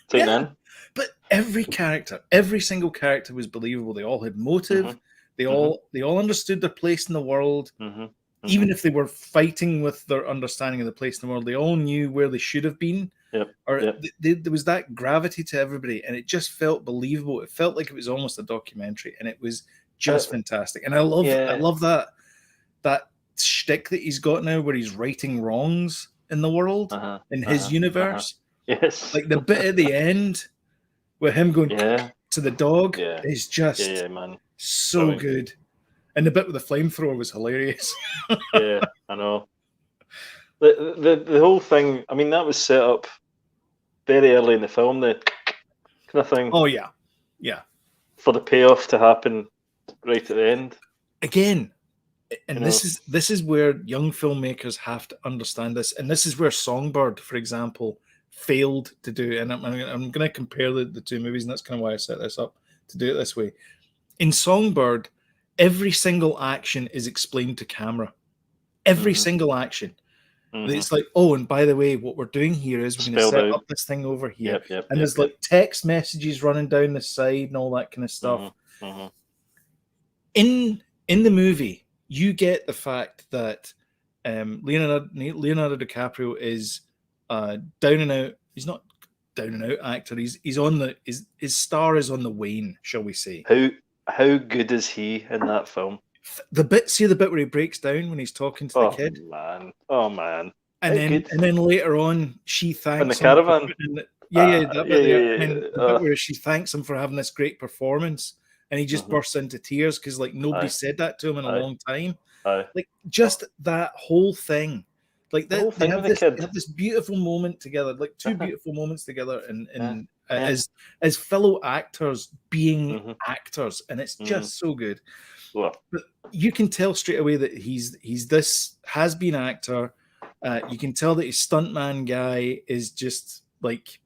Taking it in. But every single character was believable. They all had motive. They all understood their place in the world. Even if they were fighting with their understanding of the place in the world, they all knew where they should have been. There was that gravity to everybody, and it just felt believable. It felt like it was almost a documentary, and it was just fantastic. And I love that shtick that he's got now, where he's righting wrongs in the world, in his universe. Yes. Like the bit at the end with him going Yeah. to the dog Yeah. is just Yeah, man. so Brilliant. good. And the bit with the flamethrower was hilarious. Yeah, I know. The whole thing, I mean, that was set up very early in the film, the kind of thing, Oh yeah. Yeah. for the payoff to happen right at the end. Again, and You this is where young filmmakers have to understand this, and this is where Songbird, for example, failed to do. And I'm going to compare the two movies, and that's kind of why I set this up to do it this way. In Songbird, every single action is explained to camera. Every single action. It's like, oh, and by the way, what we're doing here is we're going to set up this thing over here, and there's like text messages running down the side and all that kind of stuff. In the movie, you get the fact that Leonardo DiCaprio is down and out. He's not down and out actor. He's on the his star is on the wane, shall we say? How good is he in that film? The bit where he breaks down when he's talking to the kid. Oh man! And then later on, she thanks in the caravan. The bit where she thanks him for having this great performance, and he just bursts into tears because like nobody said that to him in a long time. Like just that whole thing, like they have this beautiful moment together, like two beautiful moments together, and as fellow actors being actors, and it's just so good. But you can tell straight away that he's this has-been actor. You can tell that his stuntman guy is just like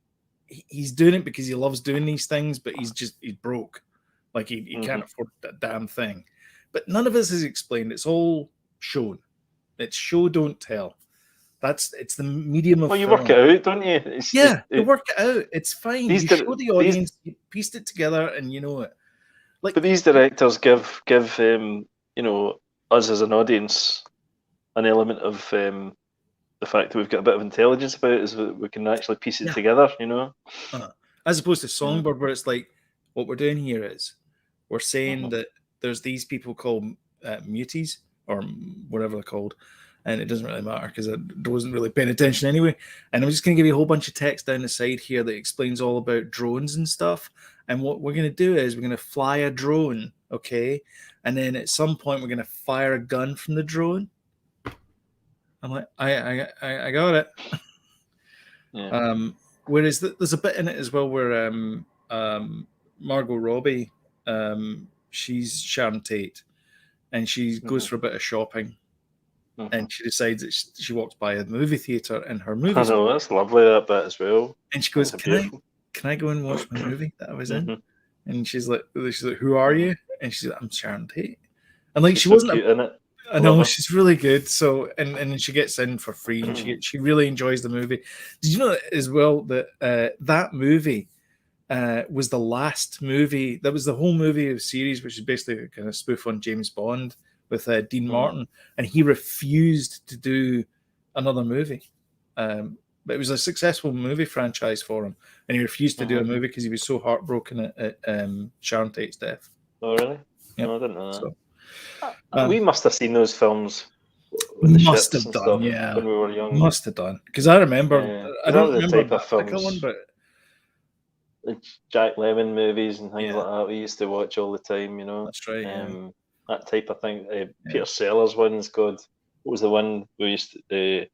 he's doing it because he loves doing these things, but he's broke. Like he can't afford that damn thing. But none of this is explained. It's all shown. It's show, don't tell. It's the medium of. Well, you work it out, don't you? You work it out. It's fine. You show the audience, you pieced it together, and you know it. Like, but these directors give us as an audience an element of the fact that we've got a bit of intelligence about it, is that we can actually piece it together, as opposed to Songbird, where it's like, what we're doing here is we're saying that there's these people called muties or whatever they're called, and it doesn't really matter because I wasn't really paying attention anyway. And I'm just going to give you a whole bunch of text down the side here that explains all about drones and stuff. And what we're going to do is we're going to fly a drone, okay? And then at some point we're going to fire a gun from the drone. I'm like, I got it. Whereas there's a bit in it as well where Margot Robbie, she's Sharon Tate, and she goes for a bit of shopping, and she decides that she walks by a movie theater, and her movie. I know, that's lovely, that bit as well. And she goes, "Can I go and watch my movie that I was in?" And she's like, "Who are you?" And she's like, "I'm Sharon Tate." And like she wasn't in it. I know, she's really good. So and she gets in for free, and she really enjoys the movie. Did you know as well that that movie was the last movie? That was the whole movie of series, which is basically a kind of spoof on James Bond with Dean Martin, and he refused to do another movie. But it was a successful movie franchise for him, and he refused to do a movie because he was so heartbroken at Sharon Tate's death. Oh, really? Yep. No, I didn't know that. So, we must have seen those films. Must have done, when we were young. Must have done, because I remember. I don't remember the type of films, one, but the Jack Lemmon movies and things like that. We used to watch all the time. That's right. That type of thing. Peter Sellers ones. God, what was the one we used to?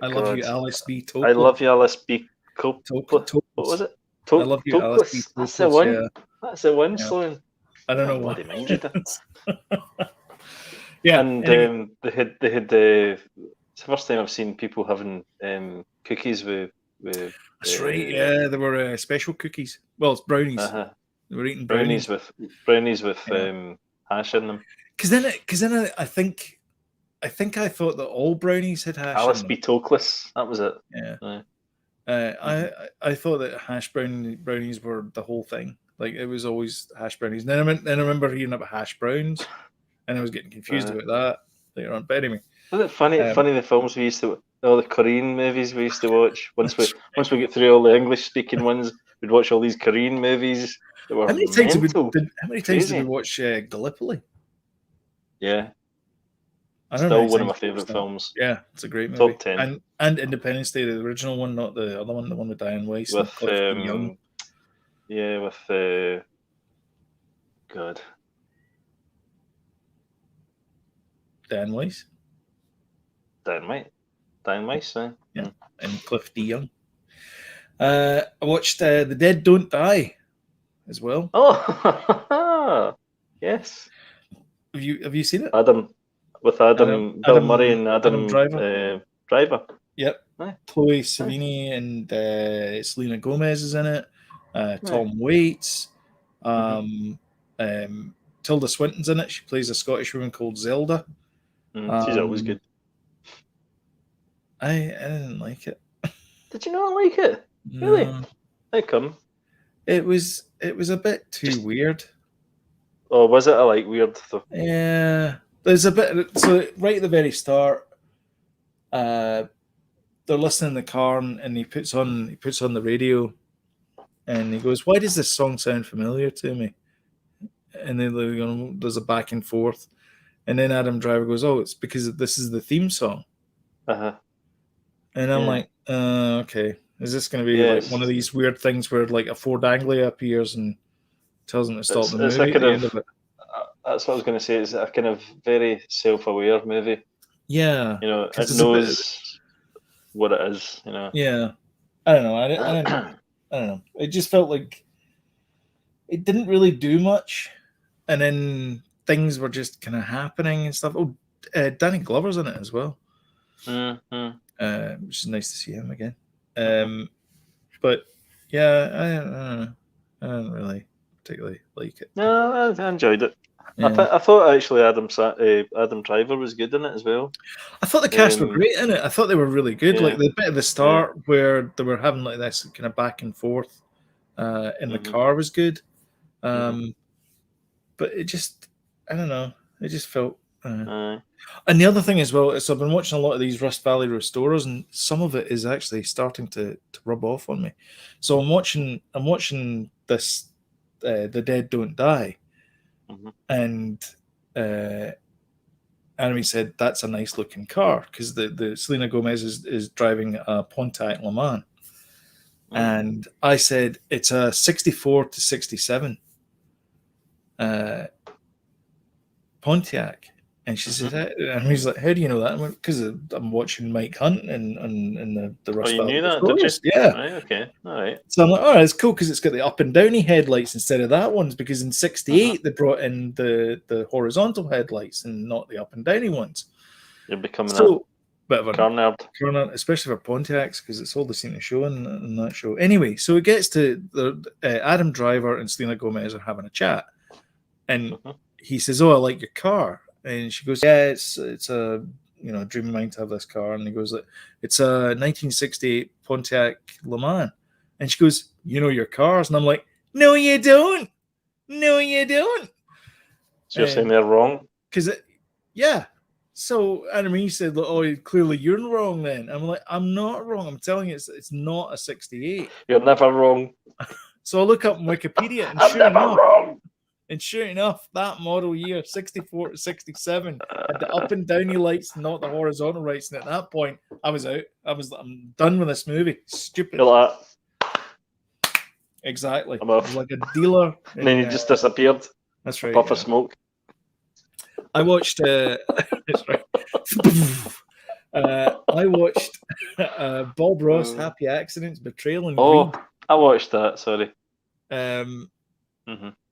I love you, Alice B. Toklas. I love you, Alice B. Toklas. What was it? I love you, Alice B. Toklas. That's the one. Yeah. That's the one, Sloan. I don't know why. Yeah, and anyway. they had. It's the first time I've seen people having cookies with. That's right. Yeah, there were special cookies. Well, it's brownies. They were eating brownies with hash in them. Because then I think I thought that all brownies had hash. Alice B. Toklas. That was it. Yeah. I thought that hash brownies were the whole thing. Like it was always hash brownies. Then I remember hearing about hash browns, and I was getting confused about that later on. But anyway, wasn't it funny? Funny the films we used to, all the Korean movies we used to watch. Once we get through all the English speaking ones, we'd watch all these Korean movies. That were how many times did we watch Gallipoli? Yeah. Still one of my favourite films. Yeah, it's a great movie. Top 10. And Independence Day, the original one, not the other one, the one with Diane Weiss and Cliff Young. Yeah, with God. Diane Weiss? Diane Weiss, eh? Yeah, and Cliff D. Young. I watched The Dead Don't Die as well. Oh, yes. Have you seen it? Bill Murray and Adam Driver. Yep. Aye. Chloe Sevigny and Selena Gomez is in it. Tom Waits. Tilda Swinton's in it. She plays a Scottish woman called Zelda. She's always good. I didn't like it. Did you not like it? No. Really? How come? It was a bit too weird. Oh, was it? I like weird stuff. Yeah. There's a bit. So right at the very start, they're listening in the car, and he puts on the radio, and he goes, "Why does this song sound familiar to me?" And then there's a back and forth, and then Adam Driver goes, "Oh, it's because this is the theme song." And I'm like, okay, is this going to be like one of these weird things where like a Ford Anglia appears and tells him to stop the movie? That's what I was going to say. It's a kind of very self-aware movie. Yeah, it knows what it is. Yeah, I don't know. I don't know. It just felt like it didn't really do much, and then things were just kind of happening and stuff. Oh, Danny Glover's in it as well. Which is nice to see him again. But yeah, I don't really particularly like it. No, I enjoyed it. Yeah. I thought actually Adam Driver was good in it as well. I thought the cast were great in it. I thought they were really good. Yeah. Like the bit at the start where they were having like this kind of back and forth in the car was good. But it just, I don't know. It just felt. And the other thing as well is I've been watching a lot of these Rust Valley Restorers, and some of it is actually starting to rub off on me. So I'm watching this The Dead Don't Die, and Anime said that's a nice looking car because the Selena Gomez is driving a Pontiac Le Mans, and I said it's a 64 to 67 Pontiac. And she said, and he's like, "How do you know that?" I went, "Because I'm watching Mike Hunt and the Rust Valley." Oh, you knew that, did you? Yeah. Right, okay, all right. So I'm like, "Oh, it's cool because it's got the up and downy headlights instead of that ones." Because in '68 they brought in the horizontal headlights and not the up and downy ones. You're becoming a bit of a car nerd, especially for Pontiacs because it's all they seem to show in that show. Anyway, so it gets to the Adam Driver and Selena Gomez are having a chat, and he says, "Oh, I like your car." And she goes, "Yeah, it's a dream of mine to have this car." And he goes, "It's a 1968 Pontiac Le Mans." And she goes, "You know your cars?" And I'm like, "No, you don't. No, you don't." So you're saying they're wrong? Yeah. So Anna-Marie said, "Oh, clearly you're wrong then." I'm like, "I'm not wrong. I'm telling you, it's not a 68. You're never wrong." So I look up on Wikipedia, and sure enough, that model year, 64 to 67, had the up and downy lights, not the horizontal lights. And at that point, I was out. I'm done with this movie. Stupid. You're like, exactly. I'm off. I was like a dealer. And then he just disappeared. That's right. Puff of smoke. I watched. That's right. I watched Bob Ross, Happy Accidents, Betrayal, and Greed. I watched that. Sorry.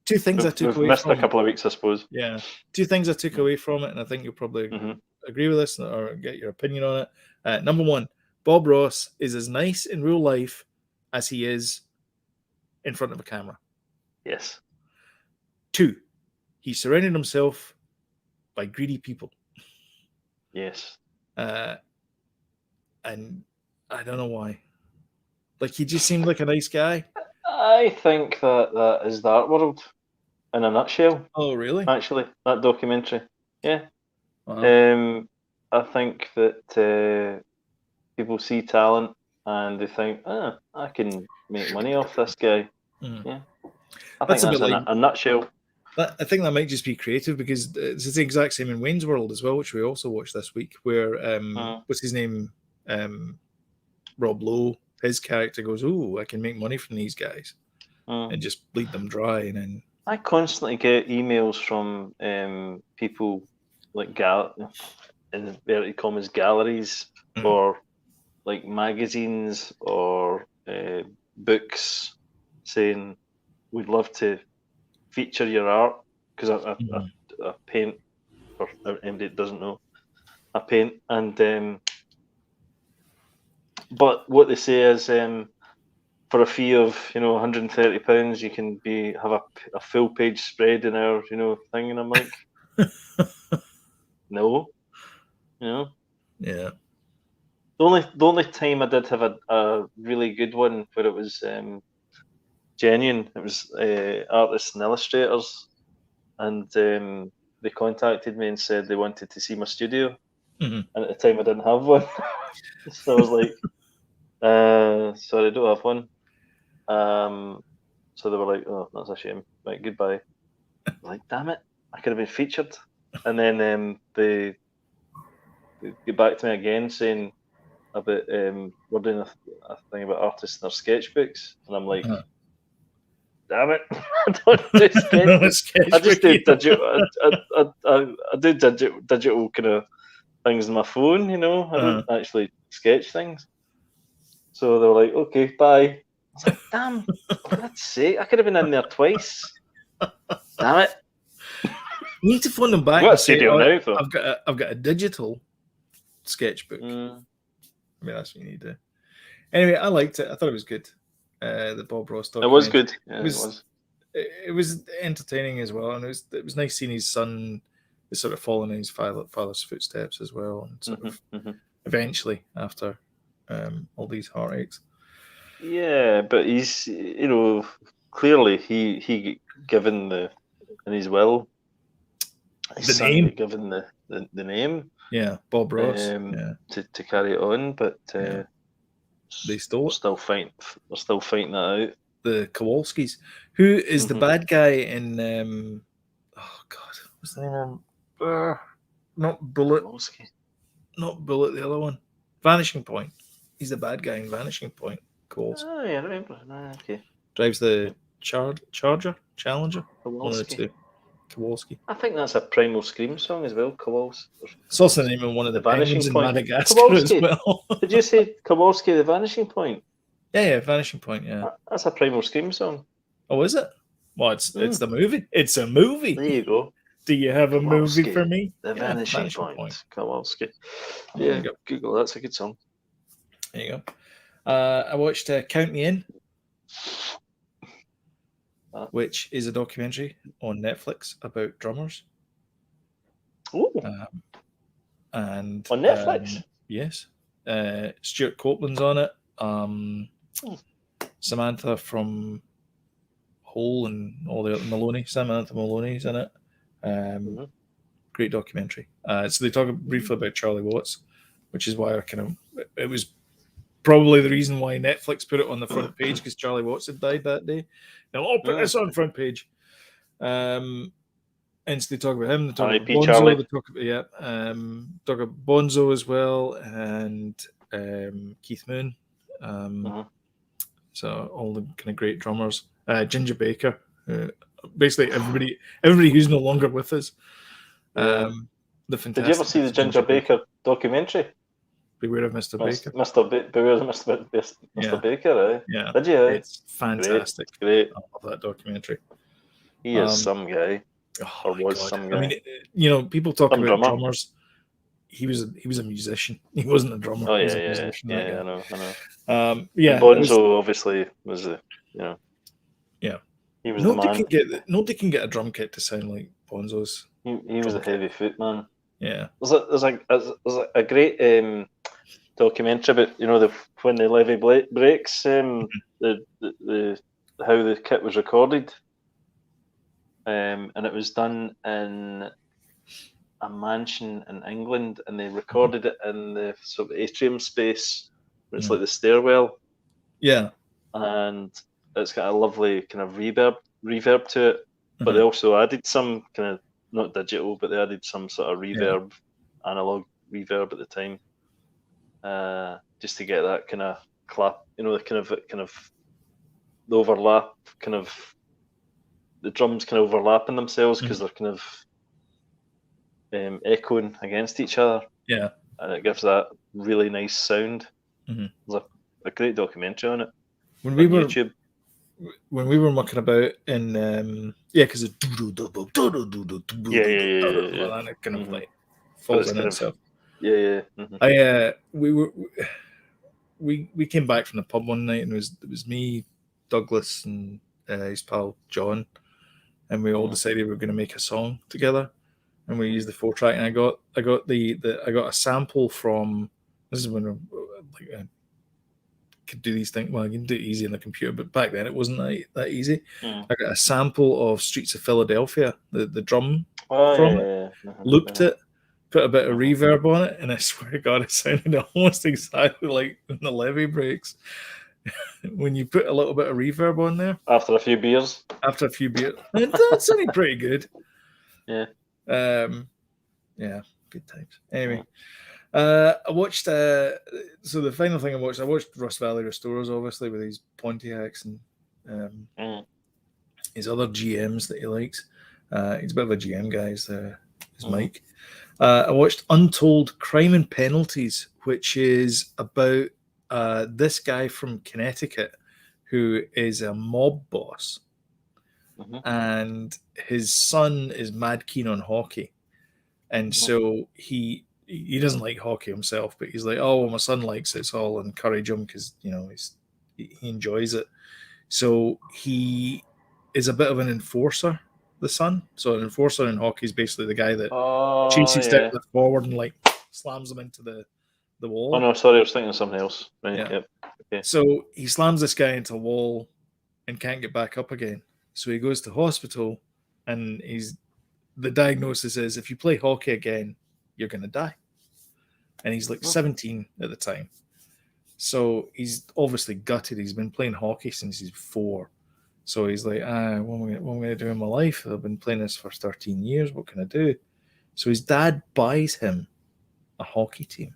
Two things I took away missed from a couple of weeks, I suppose. Yeah. Two things I took away from it, and I think you'll probably agree with this or get your opinion on it. Number one, Bob Ross is as nice in real life as he is in front of a camera. Yes. Two, he surrounded himself by greedy people. Yes. And I don't know why. Like, he just seemed like a nice guy. I think that is the art world in a nutshell. Oh, really? Actually, that documentary. Yeah. Wow. I think that people see talent and they think, I can make money off this guy. Yeah. I think that's in a nutshell. I think that might just be creative because it's the exact same in Wayne's World as well, which we also watched this week. Where what's his name, Rob Lowe, his character goes, "Oh, I can make money from these guys," and just bleed them dry, and then. I constantly get emails from people like in inverted commas galleries or like magazines or books saying we'd love to feature your art because I paint, or anybody that doesn't know, I paint, and but what they say is for a fee of £130, you can have a full page spread in our thing, and I'm like, no, Yeah. The only time I did have a really good one where it was genuine. It was artists and illustrators, and they contacted me and said they wanted to see my studio, and at the time I didn't have one, so I was like, sorry, I don't have one. So they were like, "Oh, that's a shame. Right, goodbye." I was like, damn it, I could have been featured. And then they get back to me again saying about we're doing a thing about artists and their sketchbooks, and I'm like, damn it, I don't do sketchbooks. I just do digital. I do digital kind of things on my phone. I don't actually sketch things. So they were like, okay, bye. I was like, damn, for God's sake, I could have been in there twice. Damn it. You need to phone them back and say, I've got a digital sketchbook. I mean, that's what you need to do. Anyway, I liked it. I thought it was good. The Bob Ross documentary. It was good. Yeah, it was entertaining as well, and it was nice seeing his son sort of following in his father's footsteps as well, and sort of eventually after all these heartaches. Yeah, but he's clearly he given in his will his son name, given the name. Yeah, Bob Ross. To carry it on, but they stole it. They're still fighting that out. The Kowalskis. Who is the bad guy in oh God, what's the name? Not Bullet. Kowalski. Not Bullet, the other one. Vanishing Point. He's the bad guy in Vanishing Point. Kowalski. Oh yeah, I remember. Okay. Drives the Challenger? Kowalski. One of the two. Kowalski. I think that's a Primal Scream song as well, Kowalski. It's also the name of one of the penguins in Madagascar Kowalski. as well. Did you say Kowalski, the Vanishing Point? Yeah, Vanishing Point, yeah. That's a Primal Scream song. Oh, is it? Well, it's the movie. It's a movie. There you go. Do you have a Kowalski, movie for me? The Vanishing Point. Kowalski. Yeah, Google, that's a good song. There you go. I watched Count Me In, which is a documentary on Netflix about drummers. Oh. And on Netflix? Yes. Stuart Copeland's on it. Samantha from Hole and all the other Samantha Maloney's in it. Great documentary. So they talk briefly about Charlie Watts, which is why it was probably the reason why Netflix put it on the front page, because Charlie Watts had died that day. Now I'll put this on front page. And so they talk about him. They talk about Bonzo. Charlie. They talk about talk about Bonzo as well, and Keith Moon. So all the kind of great drummers. Gingerbaker. Basically everybody who's no longer with us. The fantastic. Did you ever see the Gingerbaker documentary? Beware of Mr. Baker. Beware of Mr. Baker, eh? Yeah. Did you? It's fantastic. Great. I love that documentary. He is some guy. Or was God. Some guy. I mean, people talk about drummers. He was a musician. He wasn't a drummer. Oh, he was a musician, I know. And Bonzo obviously was Yeah. He was the man. Nobody can get a drum kit to sound like Bonzo's. He was a heavy foot man. Yeah. There's a great documentary about when the levee breaks, the how the kit was recorded, and it was done in a mansion in England, and they recorded it in the sort of atrium space, where it's like the stairwell. Yeah. And it's got a lovely kind of reverb to it, but they also added some kind of, not digital, but they added some sort of reverb, analog reverb at the time, just to get that kind of clap, the kind of the overlap, kind of the drums kind of overlapping themselves because they're kind of echoing against each other. Yeah, and it gives that really nice sound. There's a great documentary on it on YouTube. When we were mucking about in because it and it kind of like falls in itself. We came back from the pub one night, and it was me, Douglas, and his pal John, and we all decided we were going to make a song together, and we used the 4-track. And I got a sample from, this is when I could do these things. Well, I can do it easy on the computer, but back then it wasn't that easy. I got a sample of Streets of Philadelphia, the drum from it, looped it, put a bit of reverb on it, and I swear to God, it sounded almost exactly like when the levee breaks. When you put a little bit of reverb on there after a few beers, that sounded pretty good. Yeah, good times. Anyway, I watched. So the final thing I watched Rust Valley Restorers, obviously, with his Pontiacs and his other GMs that he likes. He's a bit of a GM guy. His Mike. I watched Untold Crime and Penalties, which is about this guy from Connecticut who is a mob boss, and his son is mad keen on hockey, and so he doesn't like hockey himself, but he's like, oh, well, my son likes it, so I'll encourage him because he enjoys it. So he is a bit of an enforcer, the son. So an enforcer in hockey is basically the guy that chases down the forward and like slams them into the wall. Oh no, sorry, I was thinking of something else. Right, yeah. Yep. Okay. So he slams this guy into a wall and can't get back up again. So he goes to hospital, and the diagnosis is, if you play hockey again, you're going to die. And he's like 17 at the time. So he's obviously gutted. He's been playing hockey since he's 4. So he's like, what am I going to do in my life? I've been playing this for 13 years. What can I do? So his dad buys him a hockey team.